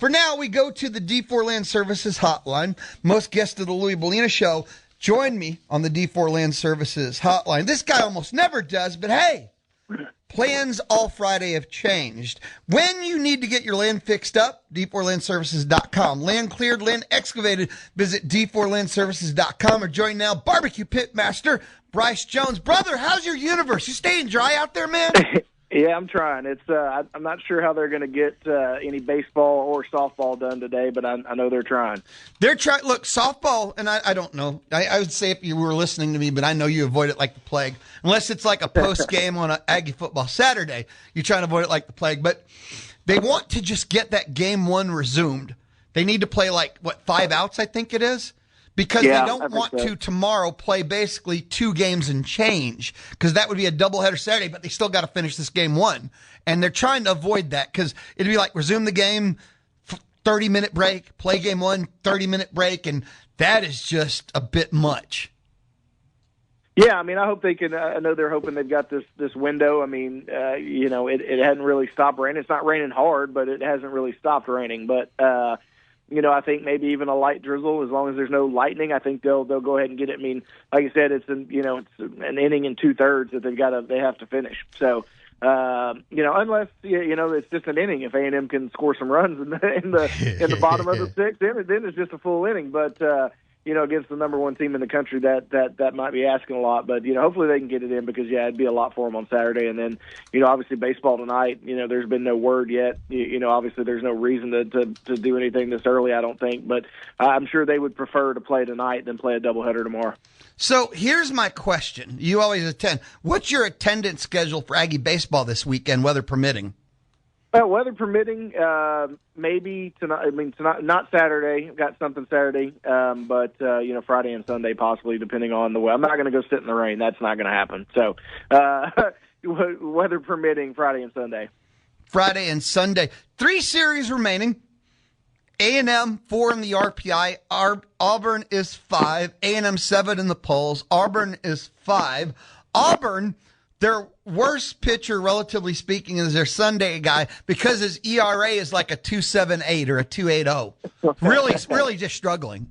For now, we go to the D4 Land Services hotline. Most guests of the Louie Bellina Show join me on the D4 Land Services hotline. This guy almost never does, but hey, plans all Friday have changed. When you need to get your land fixed up, d4landservices.com. Land cleared, land excavated. Visit d4landservices.com or join now BBQ PitMaster Brice Jones. Brother, how's your universe? You staying dry out there, man? Yeah, I'm trying. It's I'm not sure how they're going to get any baseball or softball done today, but I know they're trying. They're trying. Look, softball, and I don't know. I would say if you were listening to me, but I know you avoid it like the plague. Unless it's like a post game on an Aggie football Saturday, you're trying to avoid it like the plague. But they want to just get that game one resumed. They need to play 5 outs, I think it is. Because they don't want to tomorrow play basically 2 games and change, because that would be a doubleheader Saturday, but they still got to finish this game 1. And they're trying to avoid that because it'd be like resume the game, 30-minute break, play game 1, 30-minute break, and that is just a bit much. Yeah, I mean, I hope they can. I know they're hoping they've got this window. I mean, it hadn't really stopped raining. It's not raining hard, but it hasn't really stopped raining. But I think maybe even a light drizzle, as long as there's no lightning, I think they'll go ahead and get it. I mean, like I said, it's an inning and 2/3 that they have to finish. So, unless it's just an inning. If A&M can score some runs in the bottom of the 6th, then it's just a full inning. But against the number 1 team in the country, that might be asking a lot. But hopefully they can get it in, because it'd be a lot for them on Saturday. And then obviously baseball tonight. There's been no word yet. Obviously there's no reason to do anything this early, I don't think. But I'm sure they would prefer to play tonight than play a doubleheader tomorrow. So here's my question: you always attend. What's your attendance schedule for Aggie baseball this weekend, weather permitting? Well, weather permitting, maybe tonight. I mean, tonight, not Saturday. I've got something Saturday, but Friday and Sunday possibly, depending on the weather. I'm not going to go sit in the rain. That's not going to happen. So, weather permitting, Friday and Sunday. Friday and Sunday. 3 series remaining. A&M 4 in the RPI. Auburn is 5. A&M 7 in the polls. Auburn is 5. Auburn, their worst pitcher, relatively speaking, is their Sunday guy, because his ERA is like a 2.78 or a 2.80. Really just struggling.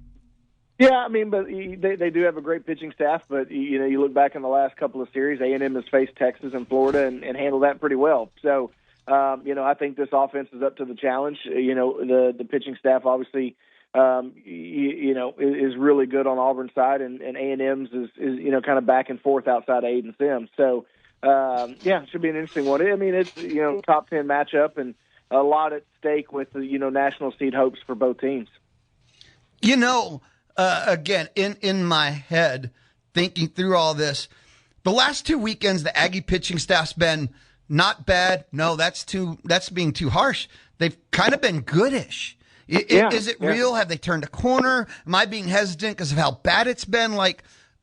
Yeah, I mean, but they do have a great pitching staff. But you look back in the last couple of series, A&M has faced Texas and Florida and handled that pretty well. So, I think this offense is up to the challenge. The pitching staff obviously, is really good on Auburn's side, and A&M's is kind of back and forth outside of Aiden Sims. So. It should be an interesting one. I mean, it's, top 10 matchup and a lot at stake with the, national seed hopes for both teams. Again, in my head, thinking through all this, the last 2 weekends, the Aggie pitching staff's been not bad. No, that's being too harsh. They've kind of been goodish. Is it real? Have they turned a corner? Am I being hesitant because of how bad it's been?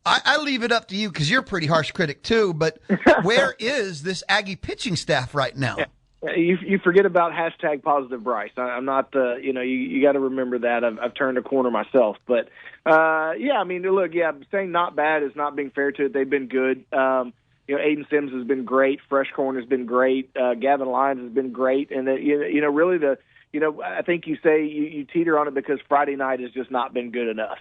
I leave it up to you, because you're a pretty harsh critic too, but where is this Aggie pitching staff right now? Yeah. You forget about #positive Brice. I'm not, you got to remember that. I've turned a corner myself. But, saying not bad is not being fair to it. They've been good. Aiden Sims has been great. Freshcorn has been great. Gavin Lyons has been great. And, really I think you say you teeter on it because Friday night has just not been good enough.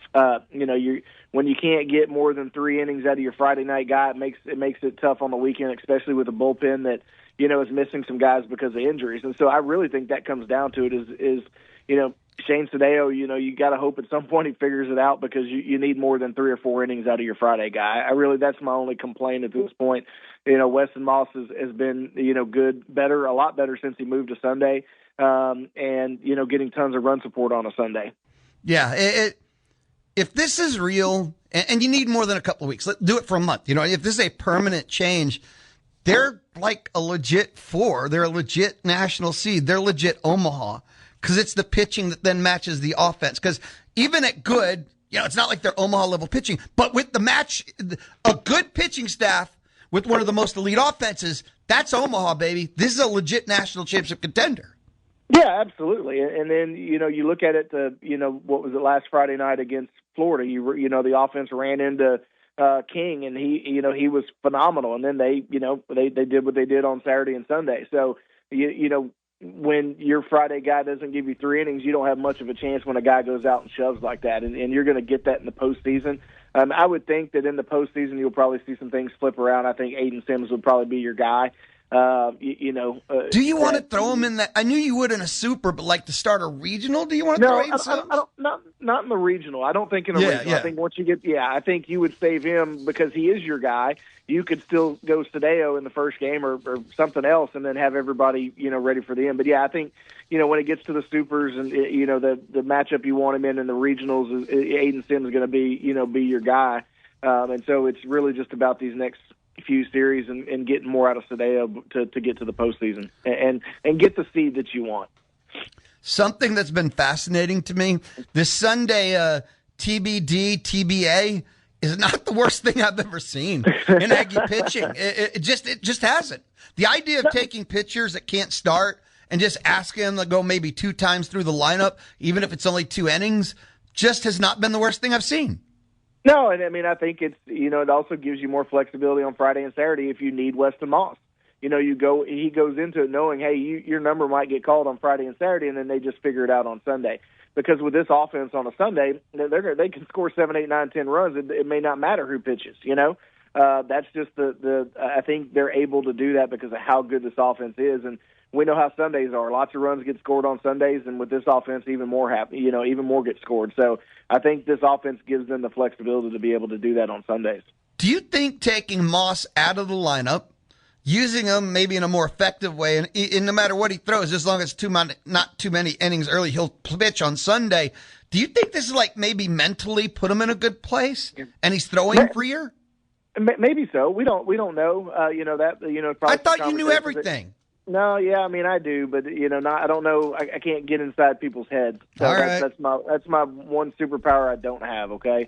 When you can't get more than 3 innings out of your Friday night guy, it makes it tough on the weekend, especially with a bullpen that is missing some guys because of injuries. And so I really think that comes down to it is Shane Sadeo. You got to hope at some point he figures it out, because you need more than 3 or 4 innings out of your Friday guy. That's my only complaint at this point. Weston Moss has been good, a lot better since he moved to Sunday. And getting tons of run support on a Sunday. Yeah, if this is real, and you need more than a couple of weeks, let's do it for a month. If this is a permanent change, they're like a legit 4. They're a legit national seed. They're legit Omaha, because it's the pitching that then matches the offense. Because even at good, it's not like they're Omaha level pitching, but with a good pitching staff with one of the most elite offenses, that's Omaha, baby. This is a legit national championship contender. Yeah, absolutely. And then, you look at it, what was it last Friday night against Florida? The offense ran into King, and he was phenomenal. And then they did what they did on Saturday and Sunday. So, when your Friday guy doesn't give you 3 innings, you don't have much of a chance when a guy goes out and shoves like that, and you're going to get that in the postseason. I would think that in the postseason you'll probably see some things flip around. I think Aiden Sims would probably be your guy. Do you want to throw him in that? I knew you would in a super, but like to start a regional, do you want to throw Aiden Sims? I don't, not in the regional. I don't think in a regional. Yeah. I think once you get, I think you would save him because he is your guy. You could still go Sadeo in the first game or something else, and then have everybody, ready for the end. But I think, when it gets to the supers and the matchup you want him in the regionals, is Aiden Sims is going to be your guy. And so it's really just about these next few series and getting more out of Sadeo to get to the postseason and get the seed that you want. Something that's been fascinating to me this Sunday, TBD, TBA is not the worst thing I've ever seen in Aggie pitching. It just hasn't. The idea of taking pitchers that can't start and just asking them to go maybe 2 times through the lineup, even if it's only 2 innings, just has not been the worst thing I've seen. No, and I mean, I think it's, it also gives you more flexibility on Friday and Saturday if you need Weston Moss. He goes into it knowing, hey, your number might get called on Friday and Saturday, and then they just figure it out on Sunday. Because with this offense on a Sunday, they can score 7, 8, 9, 10 runs. It may not matter who pitches, That's just I think they're able to do that because of how good this offense is. And we know how Sundays are. Lots of runs get scored on Sundays, and with this offense, even more get scored. So I think this offense gives them the flexibility to be able to do that on Sundays. Do you think taking Moss out of the lineup, using him maybe in a more effective way, and no matter what he throws, as long as not too many innings early, he'll pitch on Sunday. Do you think this is like maybe mentally put him in a good place, and he's throwing freer? Maybe so. We don't know. I thought you knew everything. No, I mean I do, but I don't know. I can't get inside people's heads. So all right. That's my one superpower I don't have. Okay.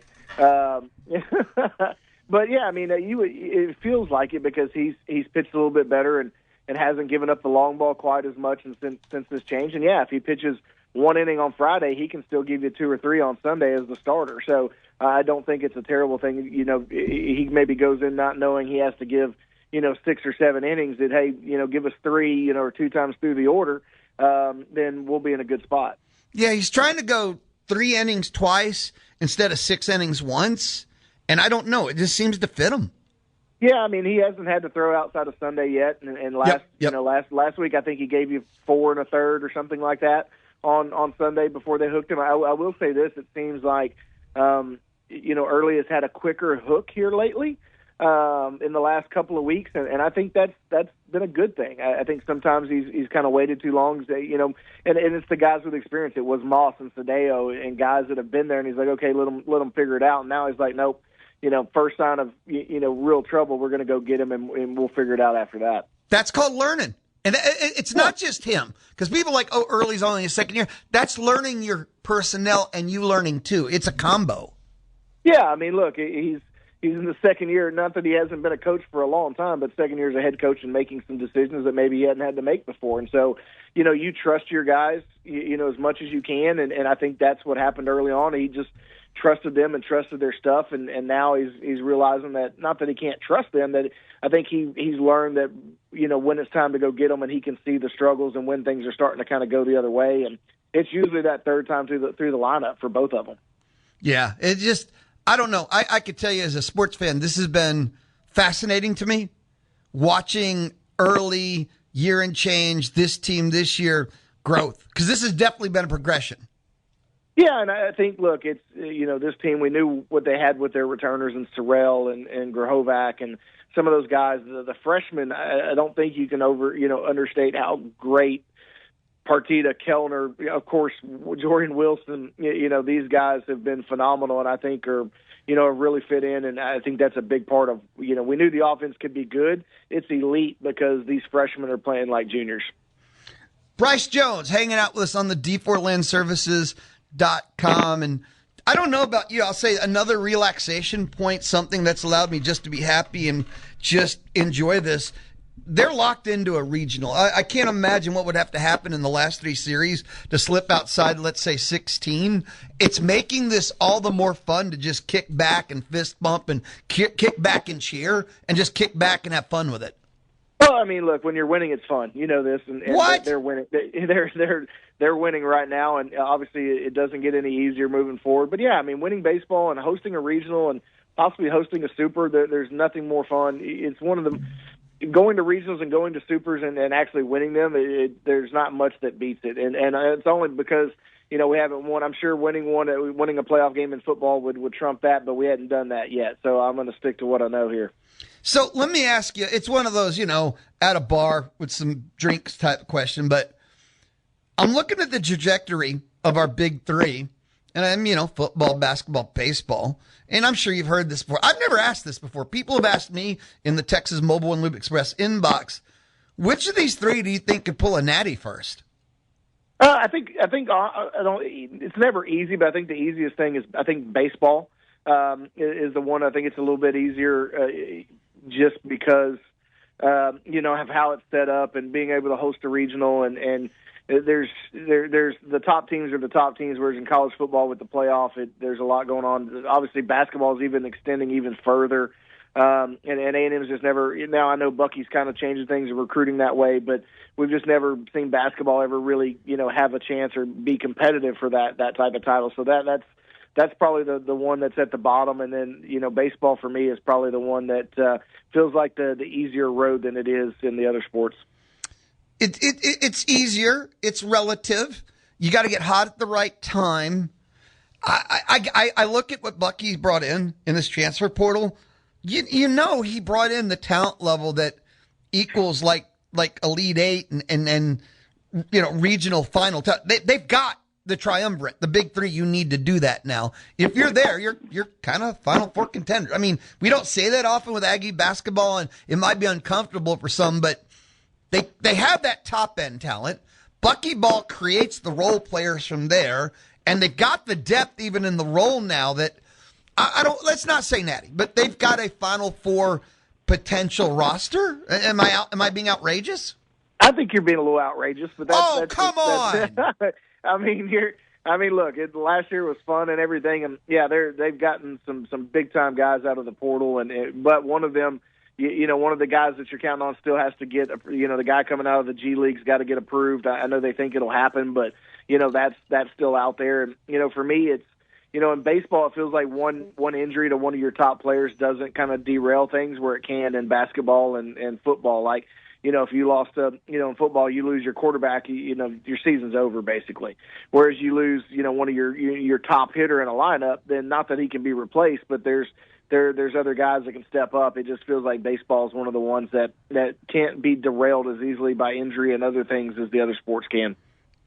But I mean, it feels like it because he's pitched a little bit better and hasn't given up the long ball quite as much since this change. And if he pitches 1 inning on Friday, he can still give you 2 or 3 on Sunday as the starter. So I don't think it's a terrible thing. He maybe goes in not knowing he has to give 6 or 7 innings. That hey, give us 3, or 2 times through the order, then we'll be in a good spot. Yeah, he's trying to go 3 innings twice instead of 6 innings once. And I don't know. It just seems to fit him. Yeah, I mean, he hasn't had to throw outside of Sunday yet. And last week I think he gave you 4 1/3 or something like that on Sunday before they hooked him. I will say this: it seems like Early has had a quicker hook here lately in the last couple of weeks, and I think that's been a good thing. I think sometimes he's kind of waited too long. And it's the guys with experience. It was Moss and Sadeo and guys that have been there, and he's like, okay, let them figure it out. And now he's like, nope. First sign of, real trouble, we're going to go get him, and we'll figure it out after that. That's called learning. And it's not just him, because people are like, oh, Early's only his second year. That's learning your personnel and you learning too. It's a combo. Yeah, I mean, look, he's in the second year. Not that he hasn't been a coach for a long time, but second year as a head coach and making some decisions that maybe he hadn't had to make before. And so, you trust your guys, as much as you can. And I think that's what happened early on. He just trusted them and trusted their stuff, and now he's realizing that, not that he can't trust them, that I think he's learned that when it's time to go get them, and he can see the struggles and when things are starting to kind of go the other way, and it's usually that third time through the lineup for both of them. Yeah, it just, I don't know. I could tell you as a sports fan, this has been fascinating to me, watching Early, year and change, this team this year, growth, because this has definitely been a progression. Yeah, and I think, look, it's, this team, we knew what they had with their returners and Sorrell and Grahovac and some of those guys. The freshmen, I don't think you can understate how great Partita, Kellner, of course, Jordan Wilson, these guys have been phenomenal, and I think are really fit in, and I think that's a big part of, we knew the offense could be good. It's elite because these freshmen are playing like juniors. Brice Jones hanging out with us on the D4LandServices.com, and I don't know about you, I'll say another relaxation point, something that's allowed me just to be happy and just enjoy this. They're locked into a regional. I can't imagine what would have to happen in the last 3 series to slip outside, let's say, 16. It's making this all the more fun to just kick back and fist bump and kick back and cheer and just kick back and have fun with it. Well, I mean, look, when you're winning, it's fun. You know this, and What? they're winning. They're winning right now, and obviously it doesn't get any easier moving forward. But yeah, I mean, winning baseball and hosting a regional and possibly hosting a super, there's nothing more fun. It's one of the going to regionals and going to supers and actually winning them. There's not much that beats it, and it's only because we haven't won. I'm sure winning a playoff game in football would trump that, but we hadn't done that yet. So I'm going to stick to what I know here. So let me ask you, it's one of those, at a bar with some drinks type question, but I'm looking at the trajectory of our big three, and I'm, football, basketball, baseball, and I'm sure you've heard this before. I've never asked this before. People have asked me in the Texas Mobile and Lube Express inbox, which of these three do you think could pull a Natty first? I think I don't. It's never easy, but I think the easiest thing is baseball is the one. I think it's a little bit easier just because of how it's set up and being able to host a regional and there's the top teams are the top teams, whereas in college football with the playoff, there's a lot going on. Obviously, basketball is even extending even further. And A&M's just never. Now I know Bucky's kind of changing things and recruiting that way, but we've just never seen basketball ever really, have a chance or be competitive for that type of title. So that's probably the one that's at the bottom, and then baseball for me is probably the one that feels like the easier road than it is in the other sports. It's easier. It's relative. You got to get hot at the right time. I look at what Bucky's brought in this transfer portal. He brought in the talent level that equals like Elite Eight and regional final. They've got the triumvirate, the big three. You need to do that now. If you're there, you're kind of Final Four contender. I mean, we don't say that often with Aggie basketball, and it might be uncomfortable for some, but they have that top end talent. Bucky Ball creates the role players from there, and they've got the depth even in the role now that. Let's not say Natty, but they've got a Final Four potential roster. Am I being outrageous? I think you're being a little outrageous, but that's come on. Look, last year was fun and everything, and yeah, they've gotten some big time guys out of the portal, but one of them, one of the guys that you're counting on still has to get, the guy coming out of the G League's got to get approved. I know they think it'll happen, but that's still out there, and for me, it's. In baseball, it feels like one injury to one of your top players doesn't kind of derail things where it can in basketball and football. Like, if you lost in football, you lose your quarterback, your season's over basically. Whereas you lose, one of your top hitter in a lineup, then not that he can be replaced, but there's other guys that can step up. It just feels like baseball is one of the ones that can't be derailed as easily by injury and other things as the other sports can.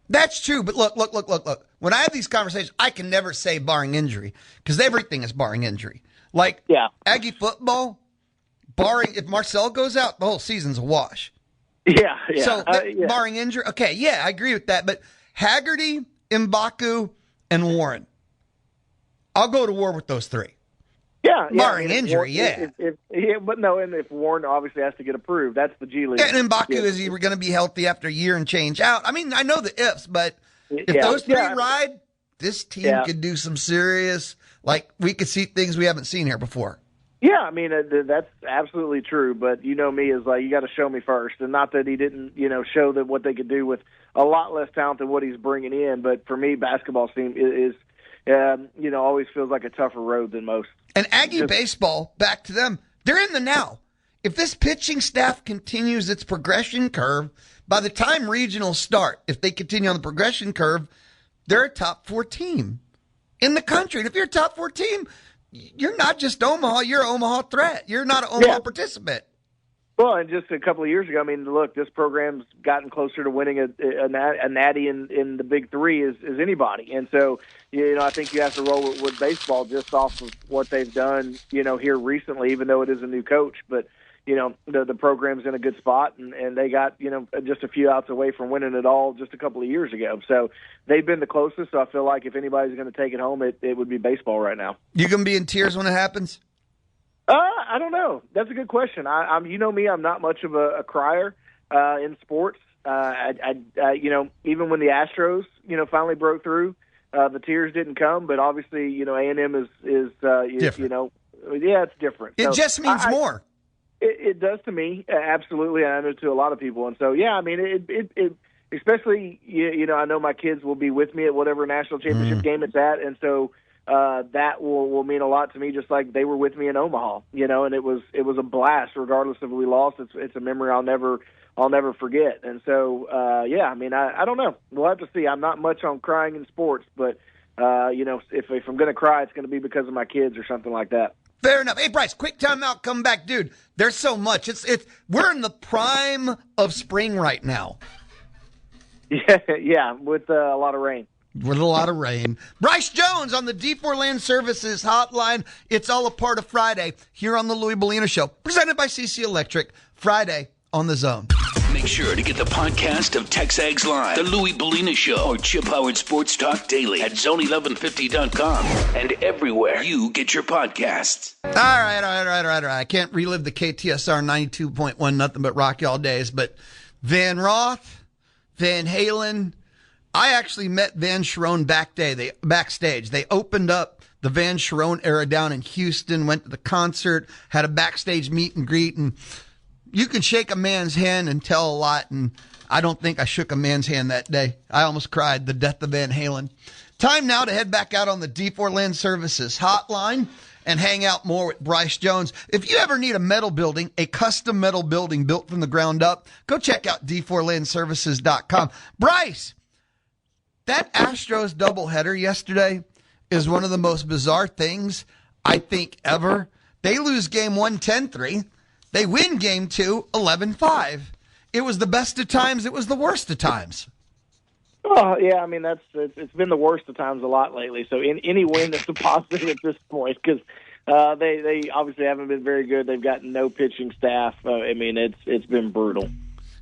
That's true, but look. When I have these conversations, I can never say barring injury because everything is barring injury. Like Aggie football, barring if Marcel goes out, the whole season's a wash. Yeah. So barring injury, okay, I agree with that. But Haggerty, M'Baku, and Warren, I'll go to war with those three. Yeah, barring injury, and if Warren obviously has to get approved, that's the G League. And M'Baku, is he going to be healthy after a year and change out? I mean, I know the ifs, but if those three ride, this team could do some serious, we could see things we haven't seen here before. Yeah, I mean, that's absolutely true, but me is you got to show me first, and not that he didn't, show that what they could do with a lot less talent than what he's bringing in, but for me, basketball team is always feels like a tougher road than most. And Aggie baseball, back to them, they're in the now. If this pitching staff continues its progression curve, by the time regionals start, if they continue on the progression curve, they're a top 4 team in the country. And if you're a top 4 team, you're not just Omaha, you're an Omaha threat. You're not an Omaha participant. Well, and just a couple of years ago, I mean, look, this program's gotten closer to winning a Natty in the Big Three as anybody. And so, I think you have to roll with baseball just off of what they've done, here recently, even though it is a new coach. But, the program's in a good spot, and they got, just a few outs away from winning it all just a couple of years ago. So they've been the closest. So I feel like if anybody's going to take it home, it would be baseball right now. You going to be in tears when it happens? I don't know. That's a good question. I'm me, I'm not much of a crier in sports. Even when the Astros, finally broke through, the tears didn't come. But obviously, A&M is different. it's different. It just means more. It does to me, absolutely. I know to a lot of people, and so yeah, I mean, it especially I know my kids will be with me at whatever national championship game it's at, and so that will mean a lot to me, just like they were with me in Omaha, and it was a blast, regardless of if we lost. It's a memory I'll never forget, and so yeah, I mean, I don't know, we'll have to see. I'm not much on crying in sports, but if I'm going to cry, it's going to be because of my kids or something like that. Fair enough. Hey, Brice, quick timeout, come back. Dude, there's so much. We're in the prime of spring right now. Yeah, with a lot of rain. With a lot of rain. Brice Jones on the D4 Land Services hotline. It's all a part of Friday here on the Louie Bellina Show, presented by CC Electric, Friday on the Zone. Make sure to get the podcast of Texags Live, the Louie Bellina Show, or Chip Howard Sports Talk Daily at zone1150.com and everywhere you get your podcasts. All right. I can't relive the KTSR 92.1 nothing but rock y'all days, but Van Roth, Van Halen. I actually met Van Sharon backstage. They opened up the Van Sharon era down in Houston, went to the concert, had a backstage meet and greet, and you can shake a man's hand and tell a lot, and I don't think I shook a man's hand that day. I almost cried, the death of Van Halen. Time now to head back out on the D4 Land Services hotline and hang out more with Brice Jones. If you ever need a metal building, a custom metal building built from the ground up, go check out d4landservices.com. Brice, that Astros doubleheader yesterday is one of the most bizarre things I think ever. They lose game 1 10-3. They win game 2 11-5. It was the best of times. It was the worst of times. Oh, yeah, I mean, it's been the worst of times a lot lately. So any win is a positive at this point because they obviously haven't been very good. They've got no pitching staff. I mean, it's been brutal.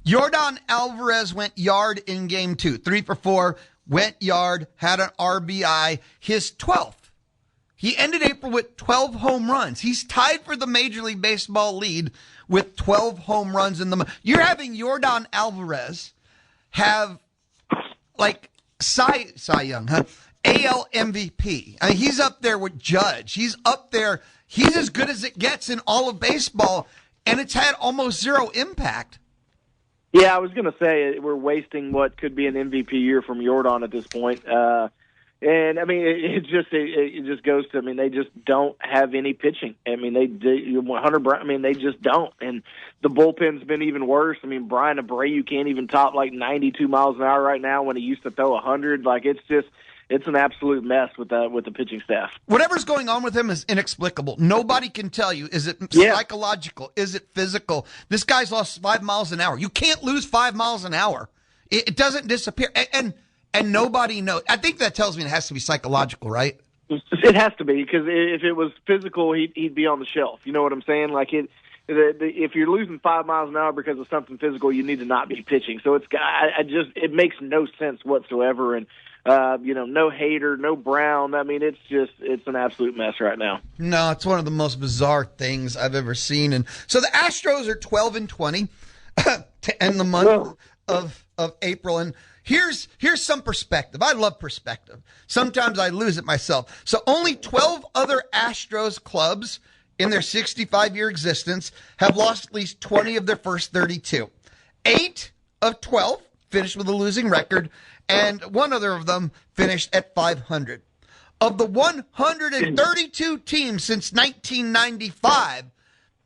Yordan Alvarez went yard in game 2, 3 for 4, went yard, had an RBI, his 12th. He ended April with 12 home runs. He's tied for the Major League Baseball lead with 12 home runs in the month. You're having Yordan Alvarez have like Cy Young, huh? AL MVP. I mean, he's up there with Judge. He's up there. He's as good as it gets in all of baseball, and it's had almost zero impact. Yeah, I was going to say we're wasting what could be an MVP year from Yordan at this point. And I mean, it just goes to, I mean, they just don't have any pitching. I mean, Hunter Brown, I mean, they just don't. And the bullpen's been even worse. I mean, Brian Abreu can't even top like 92 miles an hour right now when he used to throw 100. Like, it's an absolute mess with the pitching staff. Whatever's going on with him is inexplicable. Nobody can tell you. Is it psychological? Is it physical? This guy's lost 5 miles an hour. You can't lose 5 miles an hour. It doesn't disappear. And nobody knows. I think that tells me it has to be psychological, right? It has to be, because if it was physical, he'd be on the shelf. You know what I'm saying? Like, if you're losing 5 miles an hour because of something physical, you need to not be pitching. So it makes no sense whatsoever. And no Hader, no Brown. I mean, it's an absolute mess right now. No, it's one of the most bizarre things I've ever seen. And so the Astros are 12-20 to end the month of April. And here's some perspective. I love perspective. Sometimes I lose it myself. So only 12 other Astros clubs in their 65-year existence have lost at least 20 of their first 32. 8 of 12 finished with a losing record, and one other of them finished at 500. Of the 132 teams since 1995,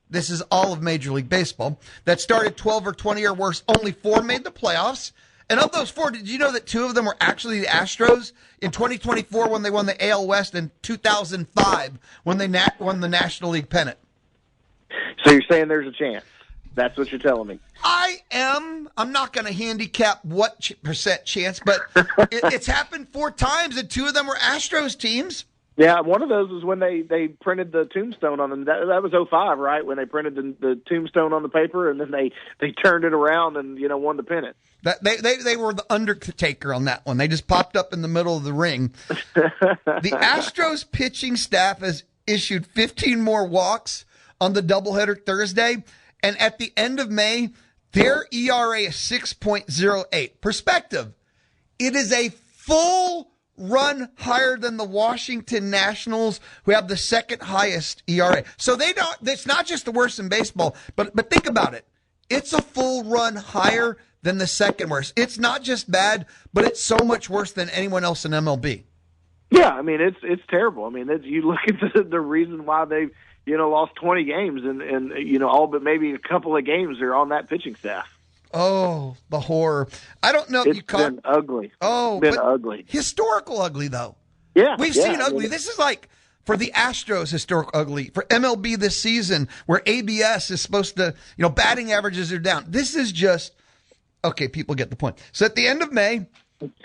this is all of Major League Baseball, that started 12 or 20 or worse, only 4 made the playoffs. And of those 4, did you know that 2 of them were actually the Astros in 2024 when they won the AL West, and 2005 when they won the National League pennant? So you're saying there's a chance? That's what you're telling me. I am. I'm not going to handicap what percent chance, but it's happened 4 times, and 2 of them were Astros teams. Yeah, one of those was when they printed the tombstone on them. That was 2005, right? When they printed the tombstone on the paper, and then they turned it around and won the pennant. They were the Undertaker on that one. They just popped up in the middle of the ring. The Astros pitching staff has issued 15 more walks on the doubleheader Thursday, and at the end of May, their ERA is 6.08. Perspective, it is a full run higher than the Washington Nationals, who have the second highest ERA. So it's not just the worst in baseball, but think about it. It's a full run higher than the second worst. It's not just bad, but it's so much worse than anyone else in MLB. Yeah, I mean, it's terrible. I mean, you look at the reason why they've, lost 20 games and all but maybe a couple of games are on that pitching staff. Oh, the horror. I don't know if you caught. It's been ugly. Oh, it's been ugly. Historical ugly, though. Yeah. We've seen ugly. This is like for the Astros, historic ugly. For MLB this season, where ABS is supposed to, batting averages are down. This is just, okay, people get the point. So at the end of May,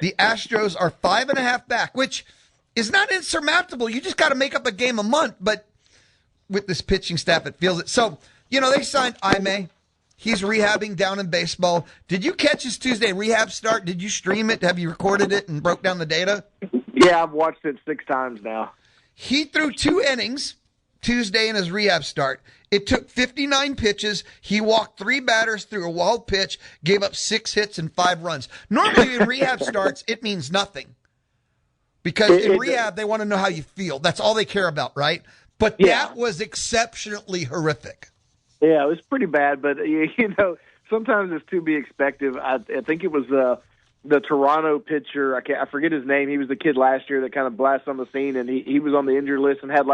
the Astros are 5.5 back, which is not insurmountable. You just got to make up a game a month, but with this pitching staff, it feels it. So, they signed Ime. He's rehabbing down in baseball. Did you catch his Tuesday rehab start? Did you stream it? Have you recorded it and broke down the data? Yeah, I've watched it 6 times now. He threw 2 innings Tuesday in his rehab start. It took 59 pitches. He walked 3 batters through a wild pitch, gave up 6 hits and 5 runs. Normally in rehab starts, it means nothing. Because in rehab, they want to know how you feel. That's all they care about, right? But that was exceptionally horrific. Yeah, it was pretty bad, but sometimes it's to be expected. I think it was the Toronto pitcher. I forget his name. He was the kid last year that kind of blasted on the scene, and he was on the injury list and had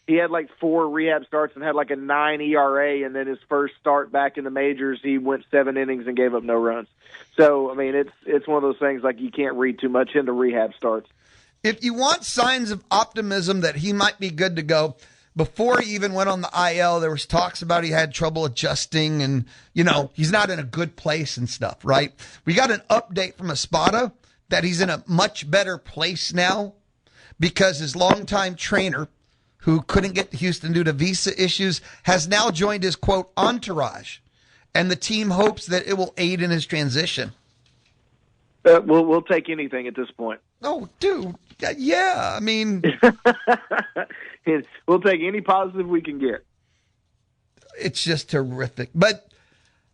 he had 4 rehab starts and had a 9 ERA, and then his first start back in the majors, he went 7 innings and gave up no runs. So I mean, it's one of those things you can't read too much into rehab starts. If you want signs of optimism that he might be good to go. Before he even went on the IL, there was talks about he had trouble adjusting and, he's not in a good place and stuff, right? We got an update from Espada that he's in a much better place now because his longtime trainer, who couldn't get to Houston due to visa issues, has now joined his, quote, entourage. And the team hopes that it will aid in his transition. We'll take anything at this point. Oh, dude. Yeah, I mean... We'll take any positive we can get. It's just terrific. But,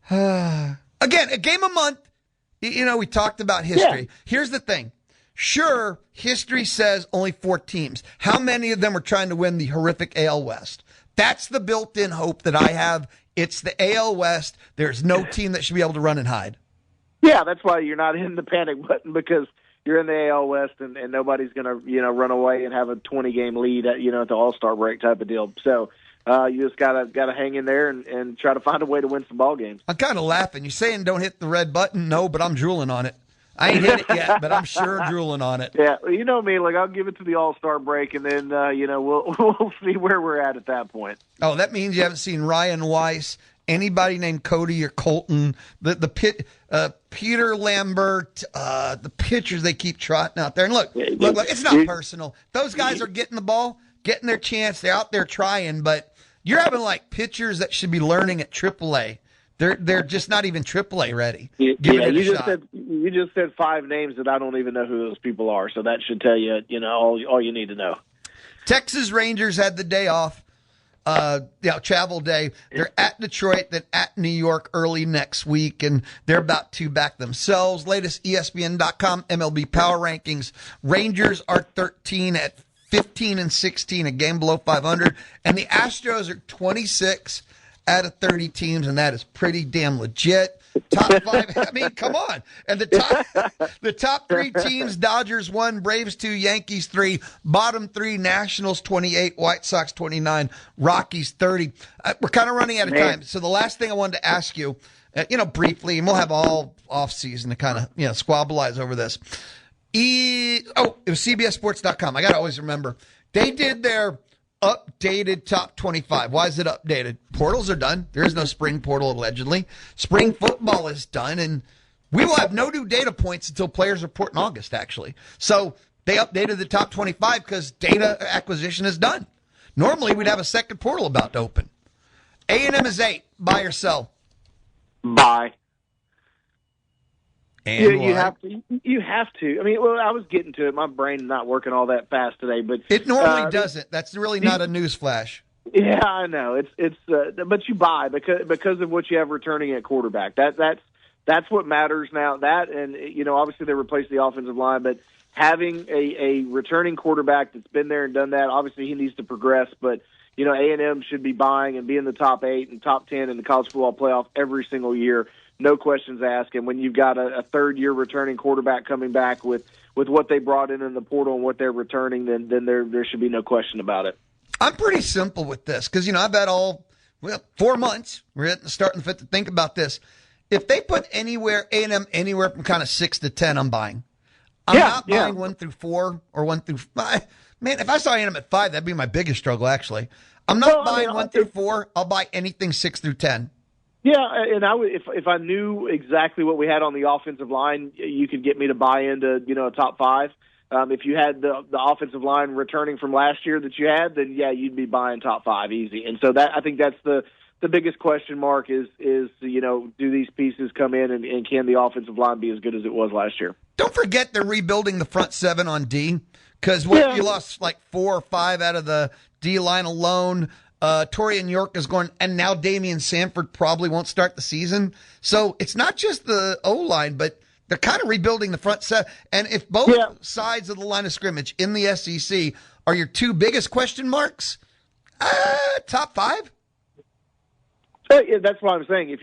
again, a game a month. We talked about history. Yeah. Here's the thing. Sure, history says only 4 teams. How many of them are trying to win the horrific AL West? That's the built-in hope that I have. It's the AL West. There's no team that should be able to run and hide. Yeah, that's why you're not hitting the panic button, because you're in the AL West and nobody's going to, run away and have a 20-game lead at the All-Star break type of deal. So you just gotta hang in there and try to find a way to win some ball games. I'm kind of laughing. You're saying don't hit the red button? No, but I'm drooling on it. I ain't hit it yet, but I'm sure drooling on it. Yeah, you know me. I'll give it to the All-Star break, and then we'll see where we're at that point. Oh, that means you haven't seen Ryan Weiss, anybody named Cody or Colton, Peter Lambert, the pitchers they keep trotting out there. And look, it's not personal. Those guys are getting the ball, getting their chance. They're out there trying, but you're having pitchers that should be learning at AAA. They're just not even AAA ready. You just said 5 names that I don't even know who those people are. So that should tell you, all you need to know. Texas Rangers had the day off. Travel day. They're at Detroit, then at New York early next week, and they're about to back themselves. Latest ESPN.com MLB Power Rankings. Rangers are 13 at 15-16, a game below 500, and the Astros are 26 out of 30 teams, and that is pretty damn legit. Top 5, I mean, come on. And the top 3 teams, Dodgers 1, Braves 2, Yankees 3, bottom 3, Nationals 28, White Sox 29, Rockies 30. We're kind of running out of time. So the last thing I wanted to ask you, briefly, and we'll have all off season to kind of, squabblize over this. It was CBSSports.com. I got to always remember. They did their updated top 25. Why is it updated? Portals are done. There is no spring portal, allegedly. Spring football is done, and we will have no new data points until players report in August, actually. So they updated the top 25 because data acquisition is done. Normally, we'd have a second portal about to open. A&M is 8. Buy or sell? Buy. And you have to. You have to. I mean, I was getting to it. My brain's not working all that fast today, but it normally doesn't. That's really not a news flash. Yeah, I know. But you buy because of what you have returning at quarterback. That's what matters now. That and obviously they replaced the offensive line, but having a returning quarterback that's been there and done that, obviously he needs to progress, but A&M should be buying and be in the top 8 and top 10 in the college football playoff every single year. No questions asked. And when you've got a third-year returning quarterback coming back with what they brought in the portal and what they're returning, then there should be no question about it. I'm pretty simple with this because, I've had 4 months. We're starting to think about this. If they put A&M anywhere from kind of 6 to 10, I'm buying. I'm not buying 1 through 4 or 1 through 5. Man, if I saw A&M at 5, that'd be my biggest struggle, actually. I'm not buying 1 through 4. I'll buy anything 6 through 10. Yeah, and I would if I knew exactly what we had on the offensive line, you could get me to buy into a top 5. If you had the offensive line returning from last year that you had, then you'd be buying top 5 easy. And so I think that's the biggest question mark is do these pieces come in and can the offensive line be as good as it was last year? Don't forget they're rebuilding the front 7 on D because you lost like 4 or 5 out of the D line alone. Torian York is going, and now Damian Sanford probably won't start the season. So it's not just the O-line, but they're kind of rebuilding the front 7. And if both sides of the line of scrimmage in the SEC are your 2 biggest question marks, top 5? That's what I'm saying.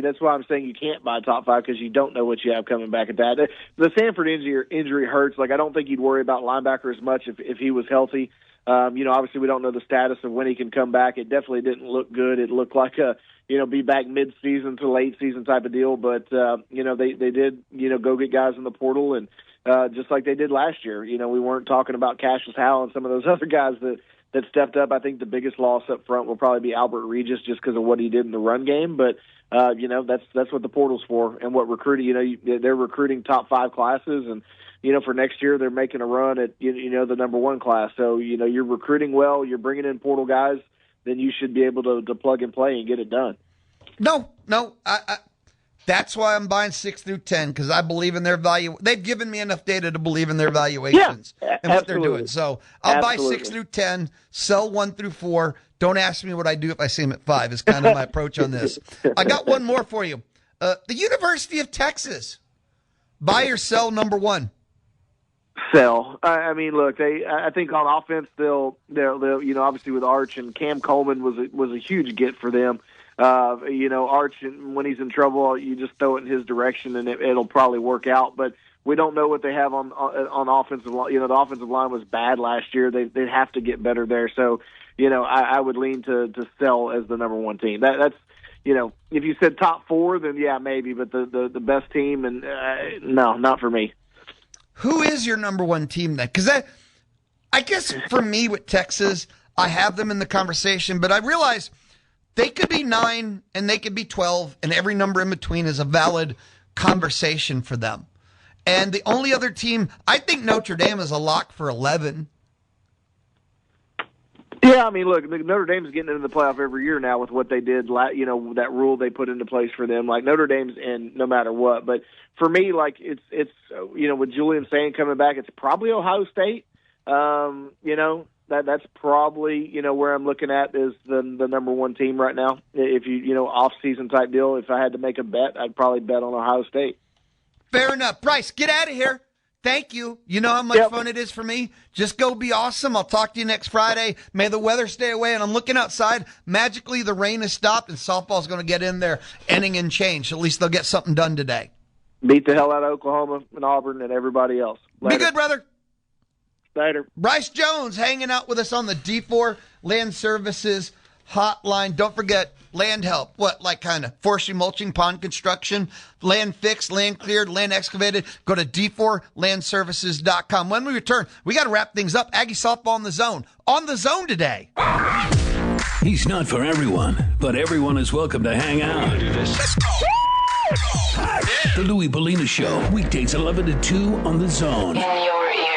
That's why I'm saying you can't buy top 5 because you don't know what you have coming back at that. The Sanford injury hurts. Like I don't think you'd worry about linebacker as much if he was healthy. Obviously we don't know the status of when he can come back. It definitely didn't look good. It looked like be back mid-season to late season type of deal. But they did go get guys in the portal and just like they did last year. We weren't talking about Cassius Howell and some of those other guys that stepped up. I think the biggest loss up front will probably be Albert Regis just because of what he did in the run game. But, that's what the portal's for and what recruiting, they're recruiting top 5 classes. And, for next year, they're making a run at, the number 1 class. So, you're recruiting well, you're bringing in portal guys, then you should be able to plug and play and get it done. No, that's why I'm buying 6 through 10 because I believe in their value. They've given me enough data to believe in their valuations and what they're doing. So I'll buy 6 through 10, sell 1 through 4. Don't ask me what I do if I see them at 5 is kind of my approach on this. I got one more for you. The University of Texas, buy or sell number 1? Sell. I mean, look, I think on offense they'll obviously with Arch and Cam Coleman was a huge get for them. Arch, when he's in trouble, you just throw it in his direction and it'll probably work out. But we don't know what they have on offensive line. The offensive line was bad last year. They'd have to get better there. So, I would lean to sell as the number 1 team. That's if you said top 4, then maybe. But the best team, and no, not for me. Who is your number 1 team then? Because I guess for me with Texas, I have them in the conversation, but I realize they could be 9 and they could be 12, and every number in between is a valid conversation for them. And the only other team, I think Notre Dame is a lock for 11. Yeah, I mean, look, Notre Dame's getting into the playoff every year now with what they did, that rule they put into place for them. Like, Notre Dame's in no matter what. But for me, like, it's with Julian Sain coming back, it's probably Ohio State. That's probably, where I'm looking at is the number 1 team right now. If off-season type deal, if I had to make a bet, I'd probably bet on Ohio State. Fair enough. Bryce, get out of here. Thank you. You know how much fun it is for me. Just go be awesome. I'll talk to you next Friday. May the weather stay away. And I'm looking outside. Magically, the rain has stopped, and softball's going to get in there, inning and change. At least they'll get something done today. Beat the hell out of Oklahoma and Auburn and everybody else. Later. Be good, brother. Later. Bryce Jones hanging out with us on the D4 Land Services hotline. Don't forget, land help. What, like kind of forestry, mulching, pond construction, land fixed, land cleared, land excavated. Go to d4landservices.com. When we return, we got to wrap things up. Aggie softball on the zone. On the zone today. He's not for everyone, but everyone is welcome to hang out. Let's go. The Louie Bellina Show, weekdays 11 to 2 on the zone. In your ear.